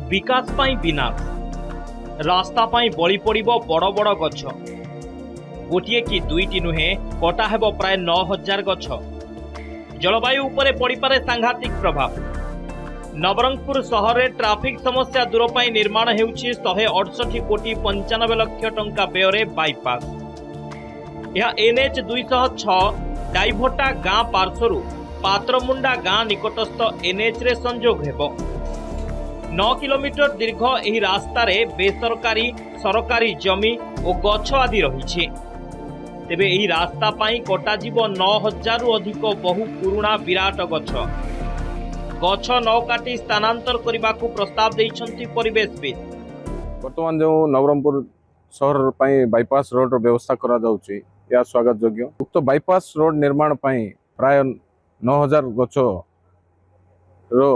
विकास पाई विनाश रास्ता पाई बलि पड़िबो बड़ बड़ गछ गोटिए कि दुईटी नुहे कटा हेबो प्राय 9000 गछ। जलवायु उपरे पड़िपारे सांघातिक प्रभाव। नवरंगपुर सहर में ट्राफिक समस्या दूर पाई निर्माण हेउछि 168 कोटी 95 लाख टंका व्यय बाईपास। यह एनएच 206 डाइभोटा गाँ पार्श्वरू पात्रमुंडा गाँ निकटस्थ एनएच रे संजोग हेबो। 9 किलोमीटर दीर्घ एही रास्तार बेसरकारी सरकारी जमी और गछ आदि रही। तेबे एही रास्ता पाई कटाजिबो 9000 रु अधिक बहु पुराणा विराट गछ। गछ न काटी स्थानांतर करने प्रस्ताव देइछंती परिवेशविद। वर्तमान जो नवरंगपुर सहर पाई बाईपास रोड व्यवस्था करा जाउची या स्वागत योग्य। उक्त बाईपास रोड निर्माण पाई प्राय 9000 गछ रो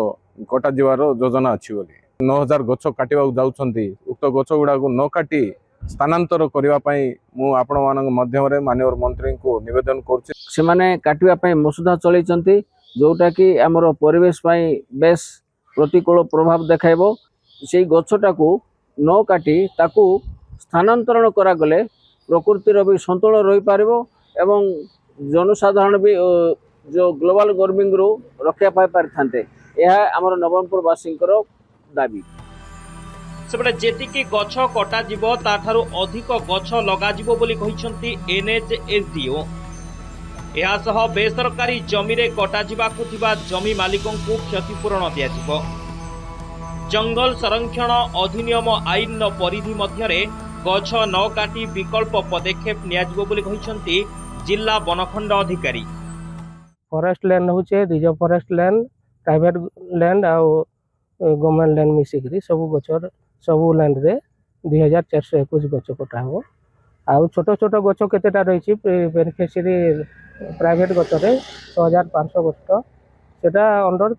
कटा जीवार योजना अच्छी बोली 9000 गछ काटिबा जाउछंती। उक्त गछ गुडा को न काटी स्थानांतर करबा पाई मु आपण मानक माध्यम रे माननीय मंत्री को निवेदन करछि। से माने काटिबा पाई मसुदा चलैछंती जोटा कि हमर परिवेश पाई बेस प्रतिकूल प्रभाव देखाइबो। सेई गछटा को न काटी ताकू स्थानांतरण करा गले प्रकृतिर भी संतुलन रही पारिबो एवं जनसाधारण भी जो ग्लोबल वार्मिंग रो रक्षा पाई पारथान्ते। यह आमर नवरंगपुर वासींकर दाबी। सेबडे जेतिकी गछ कटा जिवो ताठारु अधिक गछ लगा जिवो बोली कहिसंती एनएचएसडीओ। यह सह बेसरकारी जमी रे कटा जिबाकु थिबा जमी मालिकों को क्षतिपूरण दिया जिवो। जंगल संरक्षण अधिनियम आईन न परिधि मध्यरे गछ न काटी विकल्प पदक्षेप निया जिवो बोली कहिसंती जिला वनखंड अधिकारी। फॉरेस्ट लैंड होचे reserve forest land private land आ गवर्नमेंट लैंड मिसिकरी सब गछर सब लैंड रे 2421 गछ कटा हो। आ छोट छोट गछ केतेटा रही बेनिफिशियरी प्राइवेट गछ रे 6500 गछ सेटा अंडर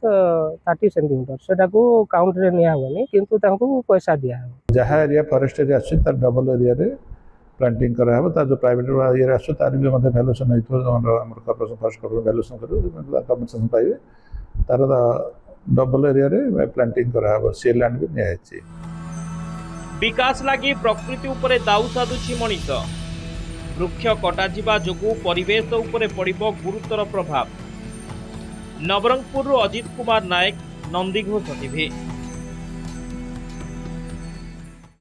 30 सेंटीमीटर सेटा को काउंट रे निया होनी किंतु तांको पैसा दिया हो। जहाँ एरिया फॉरेस्ट एरिया आछे तार डबल एरिया रे प्लांटिंग करा हो। ता जो प्राइवेट एरिया रे आछे तार भी मध्ये वैल्यूएशन हेतो हमर कॉर्पोरेशन फर्स्ट कॉर्पोरेशन वैल्यूएशन करू कॉम्पनसेशन पाइबे तार डबल एरिया रे प्लांटिंग करा हो। से लैंड भी निया हेछि। विकास लगी प्रकृति उपरे दाऊ साधुछि मनीष। वृक्ष कटा जिबा जोगु परिवेश उपरे पड़िबो गुरुतर प्रभाव। नवरंगपुर अजित कुमार नायक, नंदीघोष टीवी।